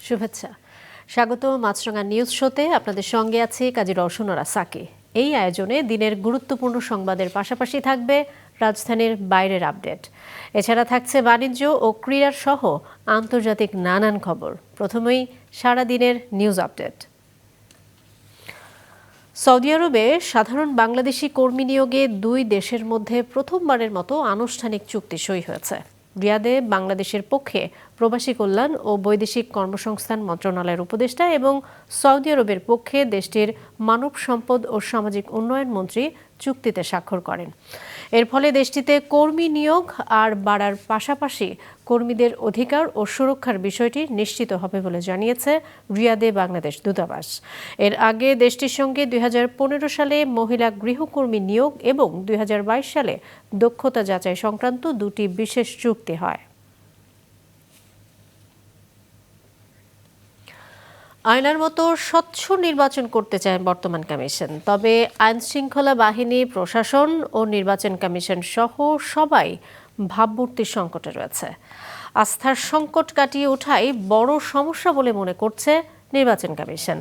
শুভেচ্ছা। স্বাগত মাছরাঙা নিউজ শোতে। আপনাদের সঙ্গে আছি কাজী রওশনরা সাকি। এই আয়োজনে দিনের গুরুত্বপূর্ণ সংবাদের পাশাপাশি থাকবে রাজধানীর বাইরের আপডেট। এছাড়া থাকছে বাণিজ্য ও ক্রীড়ার সহ আন্তর্জাতিক নানান খবর। প্রথমেই সারাদিনের নিউজ আপডেট। সৌদি আরবে সাধারণ বাংলাদেশি কর্মী নিয়োগে দুই দেশের মধ্যে প্রথমবারের মতো আনুষ্ঠানিক চুক্তি সই হয়েছে। রিয়াদে বাংলাদেশের পক্ষে প্রবাসী কল্যাণ ও বৈদেশিক কর্মসংস্থান মন্ত্রণালয়ের উপদেষ্টা এবং সৌদি আরবের পক্ষে দেশটির মানব সম্পদ ও সামাজিক উন্নয়ন মন্ত্রী চুক্তিতে স্বাক্ষর করেন। এর ফলে দেশটিতে কর্মী নিয়োগ আর বাড়ার পাশাপাশি কর্মীদের অধিকার ও সুরক্ষার বিষয়টি নিশ্চিত হবে বলে জানিয়েছে রিয়াদে বাংলাদেশ দূতাবাস। এর আগে দেশটির সঙ্গে 2015 সালে মহিলা গৃহকর্মী নিয়োগ এবং 2022 সালে দক্ষতা যাচাই সংক্রান্ত দুটি বিশেষ চুক্তি হয়। আয়নার মতো স্বচ্ছ নির্বাচন করতে চায় বর্তমান কমিশন। তবে আইনশৃঙ্খলা বাহিনী, প্রশাসন ও নির্বাচন কমিশন সহ সবাই ভাবমূর্তির সংকটে রয়েছে। আস্থার সংকট কাটিয়ে ওঠাই বড় সমস্যা বলে মনে করছে নির্বাচন কমিশন।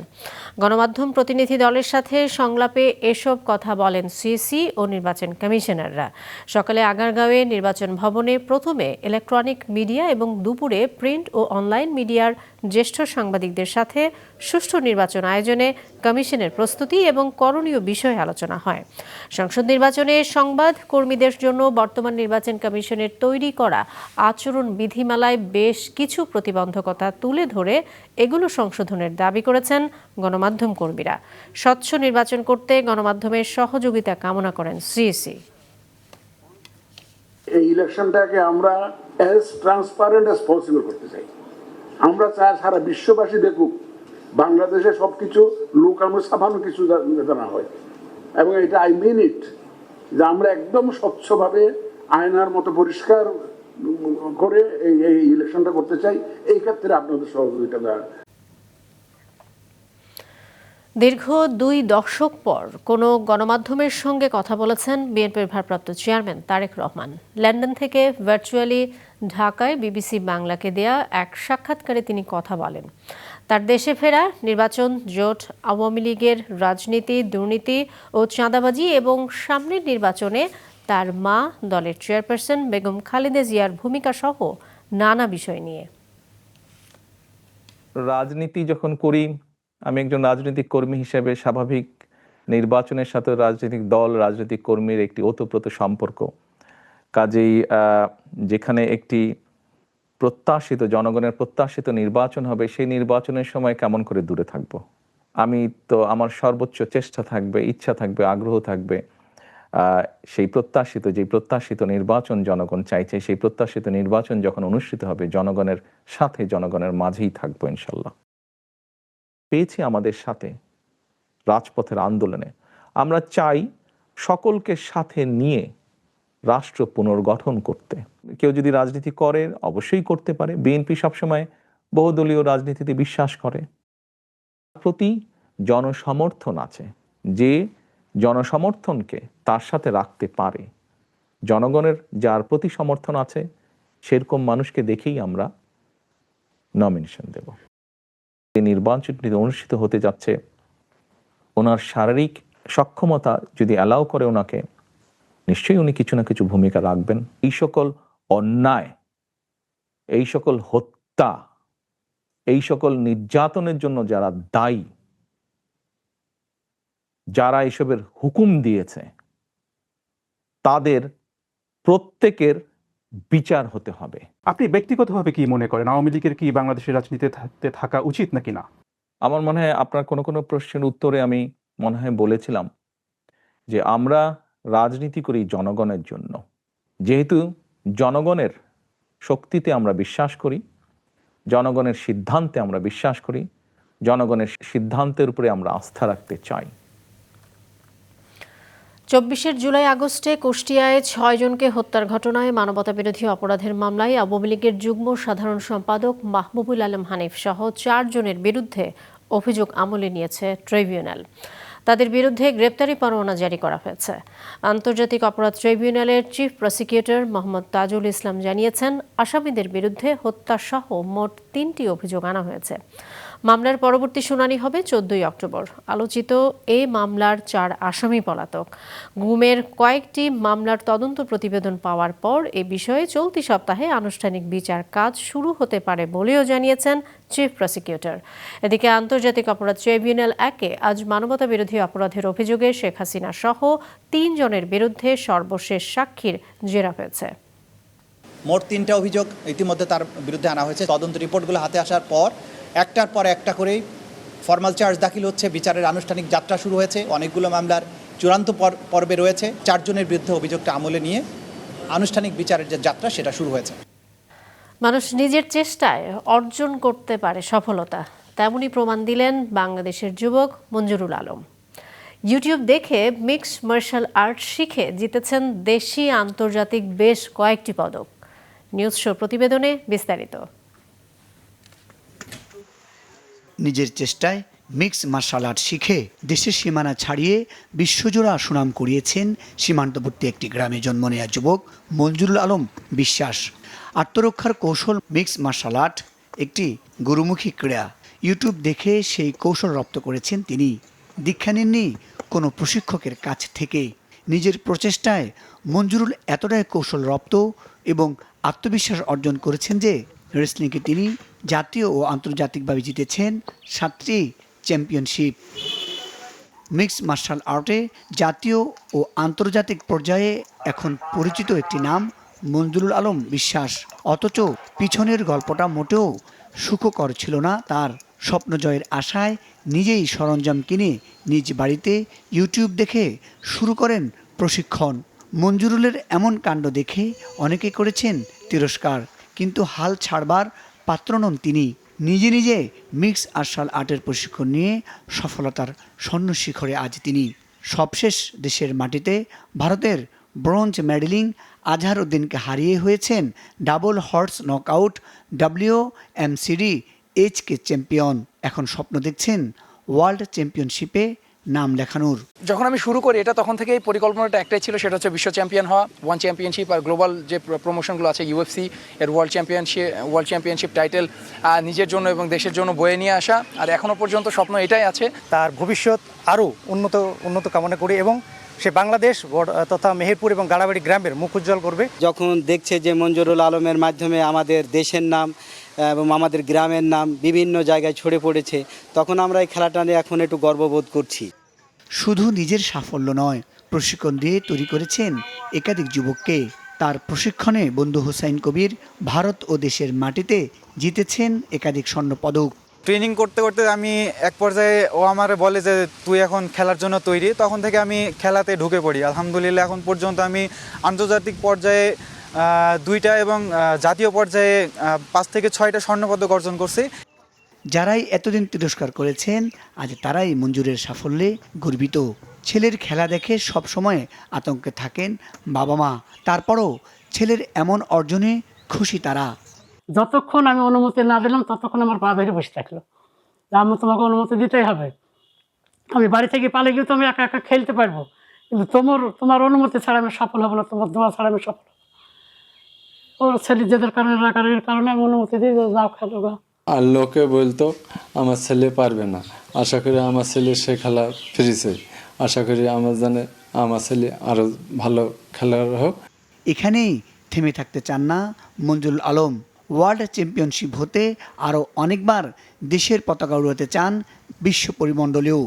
গণমাধ্যম প্রতিনিধি দলের সাথে সংলাপে এসব কথা বলেন সিইসি ও নির্বাচন কমিশনাররা। সকালে আগারগাঁওয়ে নির্বাচন ভবনে প্রথমে ইলেকট্রনিক মিডিয়া এবং দুপুরে প্রিন্ট ও অনলাইন মিডিয়ার জ্যেষ্ঠ সাংবাদিকদের সাথে সুষ্ঠু নির্বাচন আয়োজনে কমিশনের প্রস্তুতি এবং করণীয় বিষয়ে আলোচনা হয়। সংসদ নির্বাচনে সংবাদ কর্মীদের জন্য বর্তমান নির্বাচন কমিশনের তৈরি করা আচরণ বিধিমালায় বেশ কিছু প্রতিবন্ধকতা তুলে ধরে এগুলো সংশোধনের দাবি করেছেন গণমাধ্যম কর্মীরা। স্বচ্ছ নির্বাচন করতে গণমাধ্যমের সহযোগিতা কামনা করেন সিইসি। এই ইলেকশনটাকে আমরা অ্যাজ ট্রান্সপারেন্ট অ্যাজ পসিবল করতে চাই। আমরা চাই সারা বিশ্ববাসী দেখুক বাংলাদেশে সবকিছু লুকানো ছাপানো কিছু যাতে না হয়, এবং এটা আই মিন ইট, যে আমরা একদম স্বচ্ছভাবে আয়নার মতো পরিষ্কার করে এই ইলেকশনটা করতে চাই। এই ক্ষেত্রে আপনাদের সহযোগিতা দেওয়া। দীর্ঘ 2 দশক পর কোনো গণমাধ্যমের সঙ্গে কথা বলেছেন বিএনপির ভারপ্রাপ্ত চেয়ারম্যান তারেক রহমান। লন্ডন থেকে ভার্চুয়ালি ঢাকায় বিবিসি বাংলাকে দেয়া এক সাক্ষাৎকারে তিনি কথা বলেন। তার দেশে ফেরা, নির্বাচন, জোট, আওয়ামী লীগের রাজনীতি, দুর্নীতি ও চাঁদাবাজি এবং সামনের নির্বাচনে তার মা, দলের চেয়ারপারসন বেগম খালেদা জিয়ার ভূমিকা সহ নানা বিষয় নিয়ে। রাজনীতি যখন করি, আমি একজন রাজনৈতিক কর্মী হিসেবে স্বাভাবিক নির্বাচনের সাথে রাজনৈতিক দল, রাজনৈতিক কর্মীর একটি ওতপ্রোত সম্পর্ক। কাজেই যেখানে একটি প্রত্যাশিত, জনগণের প্রত্যাশিত নির্বাচন হবে, সেই নির্বাচনের সময় কেমন করে দূরে থাকব? আমি তো, আমার সর্বোচ্চ চেষ্টা থাকবে, ইচ্ছা থাকবে, আগ্রহ থাকবে সেই প্রত্যাশিত নির্বাচন জনগণ চাইছে, সেই প্রত্যাশিত নির্বাচন যখন অনুষ্ঠিত হবে জনগণের সাথে, জনগণের মাঝেই থাকবো ইনশাল্লাহ। পেয়েছি আমাদের সাথে রাজপথের আন্দোলনে। আমরা চাই সকলকে সাথে নিয়ে রাষ্ট্র পুনর্গঠন করতে। কেউ যদি রাজনীতি করে অবশ্যই করতে পারে। বিএনপি সবসময় বহুদলীয় রাজনীতিতে বিশ্বাস করে। প্রতি জনসমর্থন আছে, যে জনসমর্থনকে তার সাথে রাখতে পারে। জনগণের যার প্রতি সমর্থন আছে সেরকম মানুষকে দেখেই আমরা নমিনেশন দেব। এই নির্বাচনটি অনুষ্ঠিত হতে যাচ্ছে, ওনার শারীরিক সক্ষমতা যদি অ্যালাউ করে ওনাকে, নিশ্চয়ই উনি কিছু না কিছু ভূমিকা রাখবেন। এই সকল অন্যায়, এই সকল হত্যা, এই সকল নির্যাতনের জন্য যারা দায়ী, যারা এসবের হুকুম দিয়েছে, তাদের প্রত্যেকের বিচার হতে হবে। আপনি ব্যক্তিগতভাবে কি মনে করেন, আওয়ামী লীগের কি বাংলাদেশের রাজনীতিতে থাকা উচিত নাকি না? আমার মনে হয় আপনার কোনো প্রশ্নের উত্তরে আমি মনে হয় বলেছিলাম যে আমরা রাজনীতি করি জনগণের জন্য। যেহেতু জনগণের শক্তিতে আমরা বিশ্বাস করি, জনগণের সিদ্ধান্তে আমরা বিশ্বাস করি, জনগণের সিদ্ধান্তের উপরে আমরা আস্থা রাখতে চাই। 24 জুলাই আগস্টে কুষ্টিয়ায় 6 জনকে হত্যার ঘটনায় মানবতাবিরোধী অপরাধের মামলায় আওয়ামী লীগের যুগ্ম সাধারণ সম্পাদক মাহবুবুল আলম হানিফ সহ 4 জনের বিরুদ্ধে অভিযোগ আমলে নিয়েছে ট্রাইব্যুনাল। তাদের বিরুদ্ধে গ্রেপ্তারি পরোয়ানা জারি করা হয়েছে। আন্তর্জাতিক অপরাধ ট্রাইব্যুনালের চিফ প্রসিকিউটর মোহাম্মদ তাজুল ইসলাম জানিয়েছেন, আসামিদের বিরুদ্ধে হত্যাসহ মোট 3টি অভিযোগ আনা হয়েছে। মামলার পরবর্তী শুনানি হবে 14 অক্টোবর। আলোচিত এই মামলার 4 আসামি পলাতক। গুমের কয়েকটি মামলার তদন্ত প্রতিবেদন পাওয়ার পর এ বিষয়ে চলতি সপ্তাহে আনুষ্ঠানিক বিচার কাজ শুরু হতে পারে বলেও জানিয়েছেন চিফ প্রসিকিউটর। এদিকে আন্তর্জাতিক অপরাধ ট্রাইব্যুনাল 1-এ আজ মানবতাবিরোধী অপরাধের অভিযোগে শেখ হাসিনা সহ 3 জনের বিরুদ্ধে সর্বশেষ সাক্ষীর জেরা হয়েছে। মোট 3টা অভিযোগ ইতিমধ্যে তার বিরুদ্ধে আনা হয়েছে। তদন্ত রিপোর্টগুলো হাতে আসার পর একটার পর একটা করেই ফরমাল চার্জ দাখিল হচ্ছে, বিচারের আনুষ্ঠানিক যাত্রা শুরু হয়েছে। অনেকগুলো মামলার চূড়ান্ত পর্বে রয়েছে। 4 জনের বিরুদ্ধে অভিযোগটা আমলে নিয়ে আনুষ্ঠানিক বিচারের যে যাত্রা সেটা শুরু হয়েছে। মানুষ নিজের চেষ্টায় অর্জন করতে পারে সফলতা, তেমনই প্রমাণ দিলেন বাংলাদেশের যুবক মঞ্জুরুল আলম। ইউটিউব দেখে মিক্সড মার্শাল আর্ট শিখে জিতেছেন দেশি আন্তর্জাতিক বেশ কয়েকটি পদক। নিউজ শো প্রতিবেদনে বিস্তারিত। নিজের চেষ্টায় মিক্স মার্শাল আর্ট শিখে দেশের সীমানা ছাড়িয়ে বিশ্বজোড়া সুনাম কুড়িয়েছেন সীমান্তবর্তী একটি গ্রামে জন্ম নেওয়া যুবক মঞ্জুরুল আলম বিশ্বাস। আত্মরক্ষার কৌশল মিক্স মার্শাল আর্ট একটি গুরুমুখী ক্রীড়া। ইউটিউব দেখে সেই কৌশল রপ্ত করেছেন তিনি। দীক্ষা নেননি কোনো প্রশিক্ষকের কাছ থেকে। নিজের প্রচেষ্টায় মঞ্জুরুল এতটাই কৌশল রপ্ত এবং আত্মবিশ্বাস অর্জন করেছেন যে রেসলিংয়ে তিনি জাতীয় ও আন্তর্জাতিকভাবে জিতেছেন 7টি চ্যাম্পিয়নশিপ। মিক্সড মার্শাল আর্টে জাতীয় ও আন্তর্জাতিক পর্যায়ে এখন পরিচিত একটি নাম মঞ্জুরুল আলম বিশ্বাস। অথচ পিছনের গল্পটা মোটেও সুখকর ছিল না তার। স্বপ্ন জয়ের আশায় নিজেই সরঞ্জাম কিনে নিজ বাড়িতে ইউটিউব দেখে শুরু করেন প্রশিক্ষণ। মঞ্জুরুলের এমন কাণ্ড দেখে অনেকে করেছেন তিরস্কার, কিন্তু হাল ছাড়বার পাত্র নন তিনি। নিজে নিজে মিক্সড মার্শাল আর্টের প্রশিক্ষণ নিয়ে সফলতার স্বর্ণ শিখরে আজ তিনি। সবশেষ দেশের মাটিতে ভারতের ব্রোঞ্জ মেডেলিং আজহার উদ্দিনকে হারিয়ে হয়েছেন double horse knockout WMCD HK champion. এখন স্বপ্ন দেখছেন ওয়ার্ল্ড চ্যাম্পিয়নশিপে নাম লেখানোর। যখন আমি শুরু করি এটা তখন থেকেই পরিকল্পনাটা একটাই ছিল, সেটা হচ্ছে বিশ্ব চ্যাম্পিয়ন হওয়া। ওয়ান চ্যাম্পিয়নশিপ আর গ্লোবাল যে প্রমোশনগুলো আছে UFC এর ওয়ার্ল্ড চ্যাম্পিয়নশিপ টাইটেল নিজের জন্য এবং দেশের জন্য বয়ে নিয়ে আসা। আর এখনও পর্যন্ত স্বপ্ন এটাই আছে। তার ভবিষ্যৎ আরও উন্নত কামনা করি এবং সে বাংলাদেশ তথা মেহেরপুর এবং গাড়াবাড়ি গ্রামের মুখ উজ্জ্বল করবে। যখন দেখছে যে মঞ্জুরুল আলমের মাধ্যমে আমাদের দেশের নাম এবং আমাদের গ্রামের নাম বিভিন্ন জায়গায় ছড়ে পড়েছে, তখন আমরা এই খেলাটা নিয়ে এখন একটু গর্ববোধ করছি। শুধু নিজের সাফল্য নয়, প্রশিক্ষণ দিয়ে তৈরি করেছেন একাধিক যুবককে। তার প্রশিক্ষণে বন্ধু হুসাইন কবির ভারত ও দেশের মাটিতে জিতেছেন একাধিক স্বর্ণপদক। ট্রেনিং করতে করতে আমি এক পর্যায়ে ও আমার বলে যে তুই এখন খেলার জন্য তৈরি। তখন থেকে আমি খেলাতে ঢুকে পড়ি। আলহামদুলিল্লাহ এখন পর্যন্ত আমি আন্তর্জাতিক পর্যায়ে 2টা এবং জাতীয় পর্যায়ে 5 থেকে 6টা স্বর্ণপদক অর্জন করছি। যারাই এতদিন তিরস্কার করেছেন আজ তারাই মঞ্জুরের সাফল্যে গর্বিত। ছেলের খেলা দেখে সবসময় আতঙ্কে থাকেন বাবা মা, তারপরও ছেলের এমন অর্জনে খুশি তারা। যতক্ষণ আমি অনুমতি না দিলাম ততক্ষণ আমার পা বেরিয়ে বসে থাকলো, আমি তোমাকে অনুমতি দিতেই হবে। আমি বাড়ি থেকে পালিয়ে গিয়ে তো আমি একা একা খেলতে পারবো, কিন্তু তোমার অনুমতি ছাড়া আমি সফল হবো না, তোমার দোয়া ছাড়া আমি সফল হবো। ওর ছেলে যেদের কারণে আমি অনুমতি দিই, যাও খেলো গা। আর লোকে বলতো আমার ছেলে পারবে না, আশা করি আমার ছেলে সে খেলা ফিরেছে। আশা করি আমার ছেলে আরও ভালো খেলার হোক। এখানেই থেমে থাকতে চান না মঞ্জুরুল আলম। ওয়ার্ল্ড চ্যাম্পিয়নশিপ হতে আরও অনেকবার দেশের পতাকা উড়াতে চান বিশ্ব পরিমণ্ডলেও।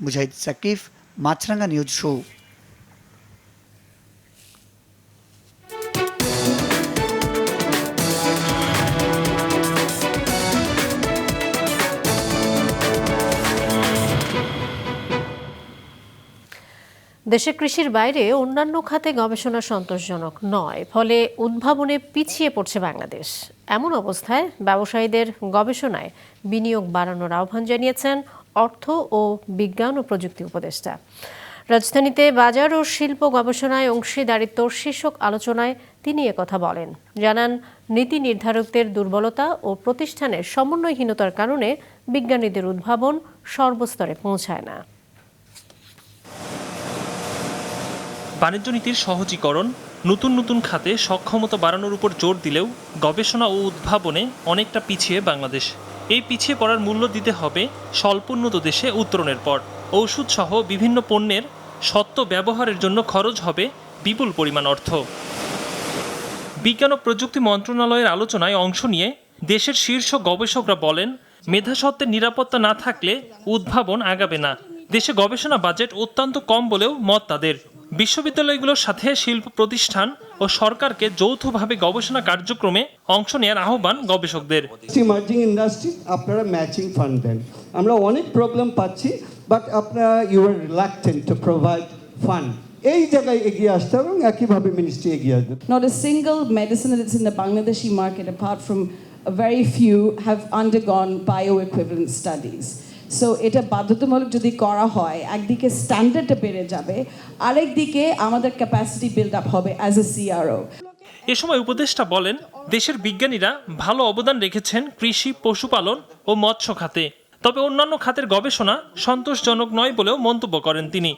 মুজাহিদ সাকিব, মাছরাঙ্গা নিউজ শো। দেশে কৃষির বাইরে অন্যান্য খাতে গবেষণা সন্তোষজনক নয়, ফলে উদ্ভাবনে পিছিয়ে পড়ছে বাংলাদেশ। এমন অবস্থায় ব্যবসায়ীদের গবেষণায় বিনিয়োগ বাড়ানোর আহ্বান জানিয়েছেন অর্থ ও বিজ্ঞান ও প্রযুক্তি উপদেষ্টা। রাজধানীতে বাজার ও শিল্প গবেষণায় অংশীদারিত্ব শীর্ষক আলোচনায় তিনি একথা বলেন। জানান, নীতি নির্ধারকদের দুর্বলতা ও প্রতিষ্ঠানের সমন্বয়হীনতার কারণে বিজ্ঞানীদের উদ্ভাবন সর্বস্তরে পৌঁছায় না। বাণিজ্য নীতির সহজীকরণ, নতুন নতুন খাতে সক্ষমতা বাড়ানোর উপর জোর দিলেও গবেষণা ও উদ্ভাবনে অনেকটা পিছিয়ে বাংলাদেশ। এই পিছিয়ে পড়ার মূল্য দিতে হবে স্বল্পোন্নত দেশে উত্তরণের পর। ওষুধসহ বিভিন্ন পণ্যের সত্ত্ব ব্যবহারের জন্য খরচ হবে বিপুল পরিমাণ অর্থ। বিজ্ঞান ও প্রযুক্তি মন্ত্রণালয়ের আলোচনায় অংশ নিয়ে দেশের শীর্ষ গবেষকরা বলেন, মেধাস্বত্বের নিরাপত্তা না থাকলে উদ্ভাবন আগাবে না। দেশে গবেষণা বাজেট অত্যন্ত কম বলেও মত তাদের। বিশ্ববিদ্যালয়গুলোর সাথে শিল্প প্রতিষ্ঠান ও সরকারকে যৌথভাবে গবেষণা কার্যক্রমে অংশ নেওয়ার আহ্বান গবেষকদের। ইমার্জিং ইন্ডাস্ট্রি আপনারা ম্যাচিং ফান্ড দেন, আমরা অনেক প্রবলেম পাচ্ছি, বাট আপনারা you are reluctant to provide fund. এই জায়গায় এগিয়ে আসতে হবে এবং একইভাবে মিনিস্ট্রি এগিয়ে আসবে। Not a single medicine that's in the Bangladeshi market, apart from a very few, have undergone bioequivalent studies. So এটা বাধ্যতামূলক যদি করা হয়, একদিকে স্ট্যান্ডার্ডটা বেড়ে যাবে, আরেকদিকে আমাদের ক্যাপাসিটি বিল্ড আপ হবে অ্যাজ এ সিআরও। এ সময় উপদেষ্টা বলেন, দেশের বিজ্ঞানীরা ভালো অবদান রেখেছেন কৃষি, পশুপালন ও মৎস্য খাতে। তবে অন্যান্য খাতের গবেষণা সন্তোষজনক নয় বলেও মন্তব্য করেন তিনি।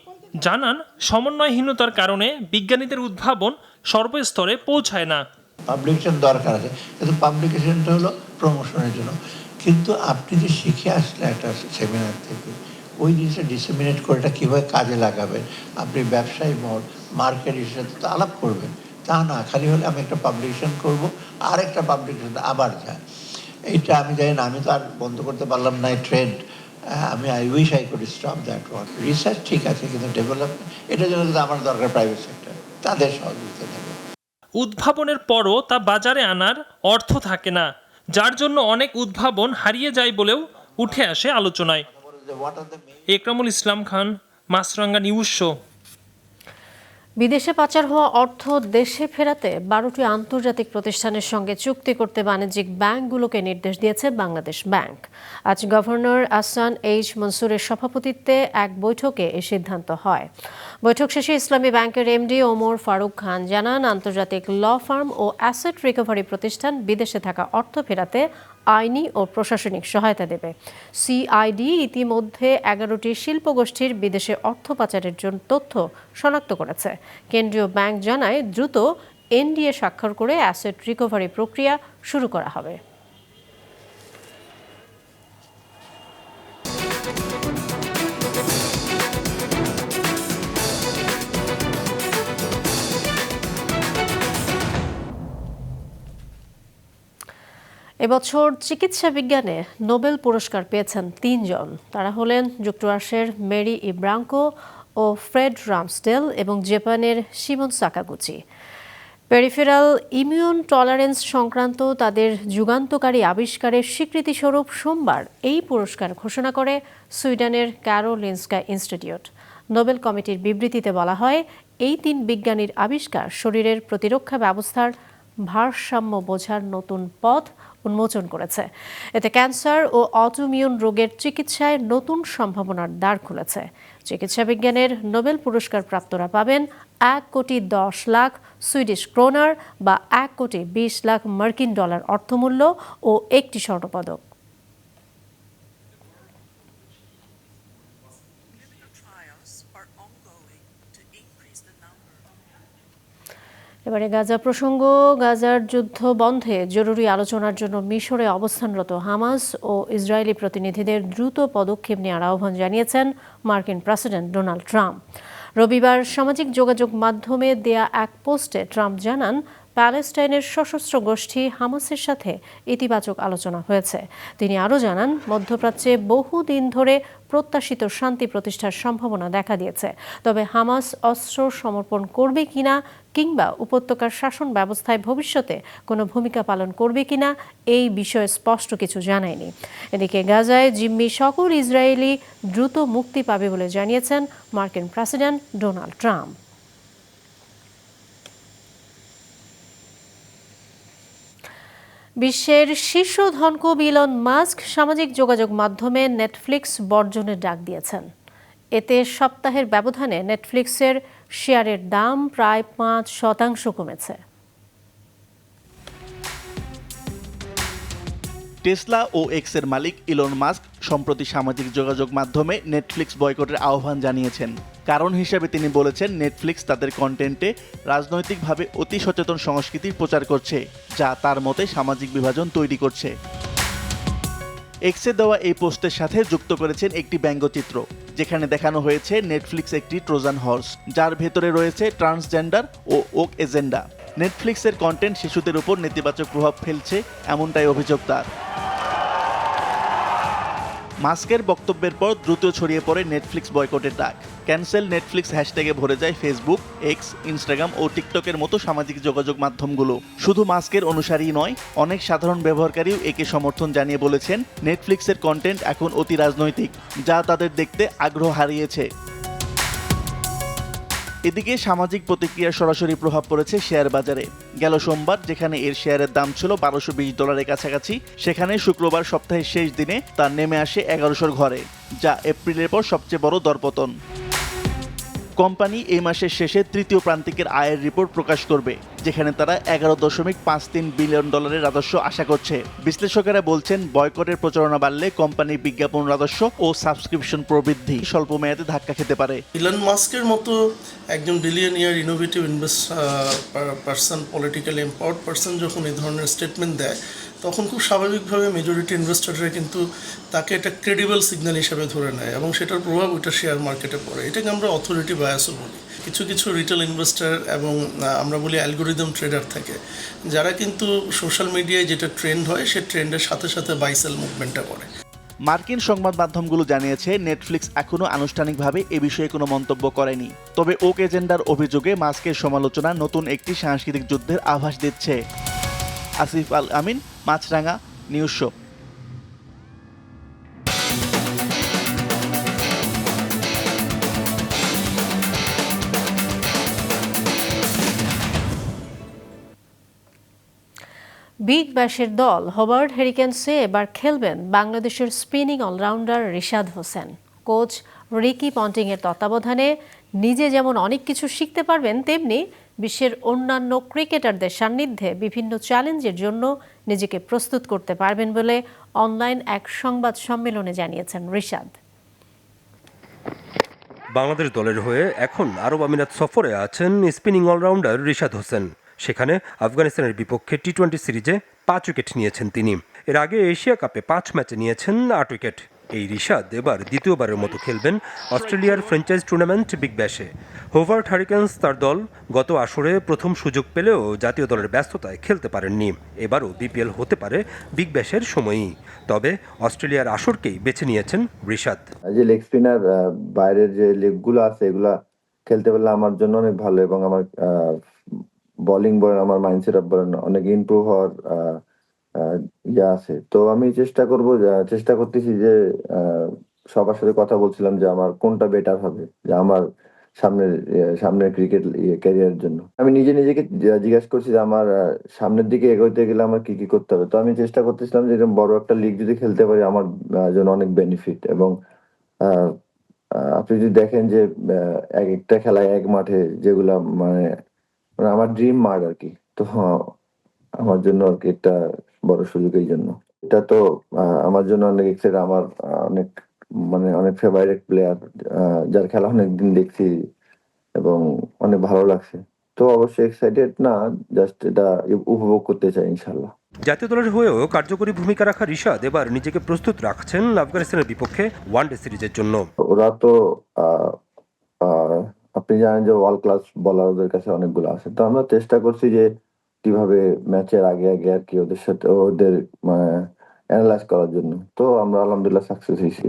জানান, সমন্বয়হীনতার কারণে বিজ্ঞানীদের উদ্ভাবন সর্বস্তরে পৌঁছায় না। পাবলিকেশন দরকার আছে, কিন্তু পাবলিকেশনটা হলো প্রমোশনের জন্য। কিন্তু আপনি যে শিখে আসলেন একটা সেমিনার থেকে, ওই জিনিসটা ডিসেমিনেট করে এটা কীভাবে কাজে লাগাবেন, আপনি ব্যবসায়ী মহল, মার্কেটের সাথে তো আলাপ করবেন। তা না, খালি হলে আমি একটা পাবলিকেশন করবো, আর একটা পাবলিকেশন আবার যায়। এইটা আমি জানি না, আমি তো আর বন্ধ করতে পারলাম না এই trend. I wish I could stop that one. Research ঠিক আছে, কিন্তু ডেভেলপমেন্ট এটার জন্য কিন্তু আমার দরকার প্রাইভেট সেক্টর, তাদের সহযোগিতা দেবে। উদ্ভাবনের পরও তা বাজারে আনার অর্থ থাকে না, যার জন্য অনেক উদ্ভাবন হারিয়ে যায় বলেও উঠে আসে আলোচনায়। একরামুল ইসলাম খান, মাছরাঙ্গা নিউজ শো। বিদেশে পাচার হওয়া অর্থ দেশে ফেরাতে 12টি আন্তর্জাতিক প্রতিষ্ঠানের সঙ্গে চুক্তি করতে বাণিজ্যিক ব্যাংকগুলোকে নির্দেশ দিয়েছে বাংলাদেশ ব্যাংক। আজ গভর্নর আহসান এইচ মনসুরের সভাপতিত্বে এক বৈঠকে এ সিদ্ধান্ত হয়। বৈঠক শেষে ইসলামী ব্যাংকের এমডি ওমর ফারুক খান জানান, আন্তর্জাতিক ল ফার্ম ও অ্যাসেট রিকভারি প্রতিষ্ঠান বিদেশে থাকা অর্থ ফেরাতে আইনি ও প্রশাসনিক সহায়তা দেবে। সিআইডি ইতিমধ্যে 11টি শিল্পগোষ্ঠীর বিদেশে অর্থ পাচারের জন্য তথ্য শনাক্ত করেছে। কেন্দ্রীয় ব্যাংক জানায়, দ্রুত এনডিএ স্বাক্ষর করে অ্যাসেট রিকভারি প্রক্রিয়া শুরু করা হবে। এবছর চিকিৎসা বিজ্ঞানে নোবেল পুরস্কার পেয়েছেন 3 জন। তারা হলেন যুক্তরাষ্ট্রের মেরি ইব্রাঙ্কো ও ফ্রেড রামসডেল এবং জাপানের শিমন সাকাগুচি। পেরিফেরাল ইমিউন টলারেন্স সংক্রান্ত তাদের যুগান্তকারী আবিষ্কারের স্বীকৃতিস্বরূপ সোমবার এই পুরস্কার ঘোষণা করে সুইডেনের কারোলিনস্কা ইনস্টিটিউট। নোবেল কমিটির বিবৃতিতে বলা হয়, এই 3 বিজ্ঞানীর আবিষ্কার শরীরের প্রতিরক্ষা ব্যবস্থার ভারসাম্য বোঝার নতুন পথ উন্মোচন করেছে। এতে ক্যান্সার ও অটোইমিউন রোগের চিকিৎসায় নতুন সম্ভাবনার দ্বার খুলেছে। চিকিৎসা বিজ্ঞানের নোবেল পুরস্কার প্রাপ্তরা পাবেন 1,10,00,000 সুইডিশ ক্রোনার বা 1,20,00,000 মার্কিন ডলার অর্থমূল্য ও একটি স্বর্ণপদক। এবারে গাজা প্রসঙ্গ। গাজার যুদ্ধ বন্ধে জরুরি আলোচনার জন্য মিশরে অবস্থানরত হামাস ও ইসরায়েলি প্রতিনিধিদের দ্রুত পদক্ষেপ নেওয়ার আহ্বান জানিয়েছেন মার্কিন প্রেসিডেন্ট ডোনাল্ড ট্রাম্প। রবিবার সামাজিক যোগাযোগ মাধ্যমে দেয়া এক পোস্টে ট্রাম্প জানান, প্যালেস্টাইনের সশস্ত্র গোষ্ঠী হামাসের সাথে ইতিবাচক আলোচনা হয়েছে। তিনি আরও জানান, মধ্যপ্রাচ্যে বহুদিন ধরে প্রত্যাশিত শান্তি প্রতিষ্ঠার সম্ভাবনা দেখা দিয়েছে। তবে হামাস অস্ত্র সমর্পণ করবে কিনা কিংবা উপত্যকার শাসন ব্যবস্থায় ভবিষ্যতে কোনো ভূমিকা পালন করবে কিনা এই বিষয়ে স্পষ্ট কিছু জানায়নি। এদিকে গাজায় জিম্মি সকল ইসরায়েলি দ্রুত মুক্তি পাবে বলে জানিয়েছেন মার্কিন প্রেসিডেন্ট ডোনাল্ড ট্রাম্প। বিশ্বের শীর্ষ ধনকুব ইলন মাস্ক সামাজিক যোগাযোগ মাধ্যমে নেটফ্লিক্স বর্জনের ডাক দিয়েছেন। এতে সপ্তাহের ব্যবধানে নেটফ্লিক্সের শেয়ারের দাম প্রায় 5% কমেছে। টেসলা ও এক্সের মালিক ইলন মাস্ক সম্প্রতি সামাজিক যোগাযোগ মাধ্যমে নেটফ্লিক্স বয়কটের আহ্বান জানিয়েছেন। কারণ হিসেবে তিনি বলেছেন, নেটফ্লিক্স তাদের কন্টেন্টে রাজনৈতিকভাবে অতি সচেতন সংস্কৃতির প্রচার করছে, যা তার মতে সামাজিক বিভাজন তৈরি করছে। এক্সে দেওয়া এই পোস্টের সাথে যুক্ত করেছেন একটি ব্যঙ্গচিত্র, যেখানে দেখানো হয়েছে নেটফ্লিক্স একটি ট্রোজান হর্স, যার ভেতরে রয়েছে ট্রান্সজেন্ডার ও ওক এজেন্ডা। নেটফ্লিক্সের কন্টেন্ট শিশুদের উপর নেতিবাচক প্রভাব ফেলছে, এমনটাই অভিযোগ তার। মাস্কের বক্তব্যের পর দ্রুত ছড়িয়ে পড়ে নেটফ্লিক্স বয়কটের ডাক। ক্যান্সেল নেটফ্লিক্স হ্যাশট্যাগে ভরে যায় ফেসবুক, এক্স, ইনস্টাগ্রাম ও টিকটকের মতো সামাজিক যোগাযোগ মাধ্যমগুলো। শুধু মাস্কের অনুসারী নয়, অনেক সাধারণ ব্যবহারকারীও একে সমর্থন জানিয়ে বলেছেন, নেটফ্লিক্সের কন্টেন্ট এখন অতি রাজনৈতিক, যা তাদের দেখতে আগ্রহ হারিয়েছে। এদিকে সামাজিক প্রতিক্রিয়ার সরাসরি প্রভাব পড়েছে শেয়ার বাজারে। গেল সোমবার যেখানে এর শেয়ারের দাম ছিল $1220 কাছাকাছি, সেখানে শুক্রবার সপ্তাহের শেষ দিনে তা নেমে আসে 1100 ঘরে, যা এপ্রিলের পর সবচেয়ে বড় দরপতন। কোম্পানি এই মাসের শেষে তৃতীয় প্রান্তিকের আয়ের রিপোর্ট প্রকাশ করবে, যেখানে তারা $11.53 বিলিয়ন রাজস্ব আশা করছে। বিশ্লেষকেরা বলছেন, বয়কটের প্রচারণা বাড়লে কোম্পানির বিজ্ঞাপন রাজস্ব ও সাবস্ক্রিপশন প্রবৃদ্ধি স্বল্প মেয়াদে ধাক্কা খেতে পারে। ইলন মাস্কের মতো একজন billionaire, innovative person, politically empowered person যখন এই ধরনের স্টেটমেন্ট দেয়, তখন খুব স্বাভাবিকভাবে মেজরিটি ইনভেস্টররা কিন্তু তাকে একটা ক্রেডিবল সিগন্যাল হিসেবে ধরে নেয় এবং সেটার প্রভাব ওইটা শেয়ার মার্কেটে পড়ে। এটাকে আমরা অথরিটি বায়াসও বলি। কিছু কিছু রিটেল ইনভেস্টর এবং আমরা বলি অ্যালগোরিদম ট্রেডার থাকে, যারা কিন্তু সোশ্যাল মিডিয়ায় যেটা ট্রেন্ড হয় সে ট্রেন্ডের সাথে সাথে বাই সেল মুভমেন্টটা করে। মার্কিন সংবাদ মাধ্যমগুলো জানিয়েছে, নেটফ্লিক্স এখনও আনুষ্ঠানিকভাবে এ বিষয়ে কোনো মন্তব্য করেনি। তবে ওক এজেন্ডার অভিযোগে মাস্কের সমালোচনা নতুন একটি সাংস্কৃতিক যুদ্ধের আভাস দিচ্ছে। Asif Al Amin, Maasranga, news show. Big ব্যাশের দল হোবার্ট হেরিকেন্সে এবার খেলবেন বাংলাদেশের spinning allrounder Rishad Hossain. Coach Ricky পন্টিংয়ের তত্ত্বাবধানে নিজে যেমন অনেক কিছু শিখতে পারবেন, তেমনি বিশ্বের অন্যান্য ক্রিকেটারদের সান্নিধ্যে বিভিন্ন চ্যালেঞ্জের জন্য নিজেকে প্রস্তুত করতে পারবেন বলে অনলাইন এক সংবাদ সম্মেলনে জানিয়েছেন রিশাদ। বাংলাদেশ দলের হয়ে এখন আরব আমিরাত সফরে আছেন স্পিনিং অলরাউন্ডার রিশাদ হোসেন। সেখানে আফগানিস্তানের বিপক্ষে টি-20 সিরিজে 5 উইকেট নিয়েছেন তিনি। এর আগে এশিয়া কাপে 5 ম্যাচে নিয়েছেন 8 উইকেট। এই রিশাদ এবার দ্বিতীয়বারের মতো খেলবেন অস্ট্রেলিয়ার ফ্র্যাঞ্চাইজ টুর্নামেন্ট বিগ ব্যাশে। হোভার্ট হারিকেন্স তার দল গত আসরে প্রথম সুযোগ পেলেও জাতীয় দলের ব্যস্ততায় খেলতে পারেননি। এবারও বিপিএল হতে পারে বিগ ব্যাশের সময়ই, তবে অস্ট্রেলিয়ার আসরকেই বেছে নিয়েছেন রিশাদ। যে লেগ স্পিনার বাইরের যে লেগগুলো আছে এগুলা খেলতে পারলে আমার জন্য অনেক ভালো, এবং আমার বোলিং বলেন, আমার মাইন্ডসেট আপ বলেন, অনেক ইমপ্রুভ হওয়ার ইয়ে আছে। তো আমি চেষ্টা করতেছি যে সবার সাথে কথা বলছিলাম যে আমার কোনটা বেটার হবে, যে আমার সামনের ক্রিকেট ক্যারিয়ারের জন্য। আমি নিজেকে জিজ্ঞাসা করছি যে আমার সামনের দিকে এগোতে গেলে আমার কি কি করতে হবে। তো আমি চেষ্টা করতেছিলাম যে এরকম বড় একটা লিগ যদি খেলতে পারি আমার জন্য অনেক বেনিফিট। এবং আপনি যদি দেখেন যে এক একটা খেলায় এক মাঠে, যেগুলা মানে আমার ড্রিম মাঠ আর কি, তো আমার জন্য আর কি একটা বড় সুযোগ। এই জন্য এটা তো আমার জন্য অনেক এক্সাইটেড। আমার অনেক ফেভারিট প্লেয়ার, যার খেলা অনেকদিন দেখছি এবং অনেক ভালো লাগছে। তো অবশ্যই এক্সাইটেড না, জাস্ট এটা উপভোগ করতে চাই ইনশাল্লাহ। জাতীয় দলের হয়েও কার্যকরী ভূমিকা রাখা রিশাদ এবার নিজেকে প্রস্তুত রাখছেন আফগানিস্তানের বিপক্ষে ওয়ানডে সিরিজের জন্য। ওরা তো আপনি জানেন যে ওয়ার্ল্ড ক্লাস বোলারদের কাছে অনেকগুলো আছে। তো আমরা চেষ্টা করছি যে কিভাবে ম্যাচের আগে আর কি ওদের সাথে ওদের অ্যানালাইজ করার জন্য। তো আমরা আলহামদুলিল্লাহ সাকসেস হয়েছি।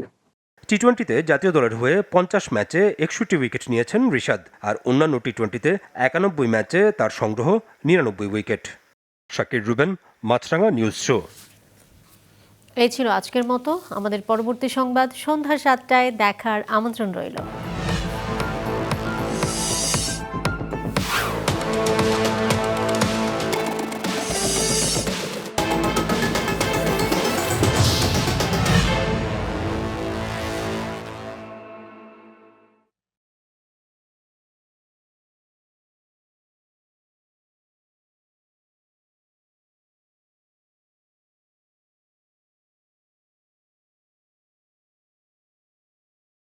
টি-20তে জাতীয় দলের হয়ে 50 ম্যাচে 61 উইকেট নিয়েছেন রিশাদ, আর অন্যান্য টি-20তে 91 ম্যাচে তার সংগ্রহ 99 উইকেট। শাকির রুবেন, মাছরাঙা, নিউজ শো। এই ছিল আজকের মতো। আমাদের পরবর্তী সংবাদ সন্ধ্যা 7টায় দেখার আমন্ত্রণ রইল।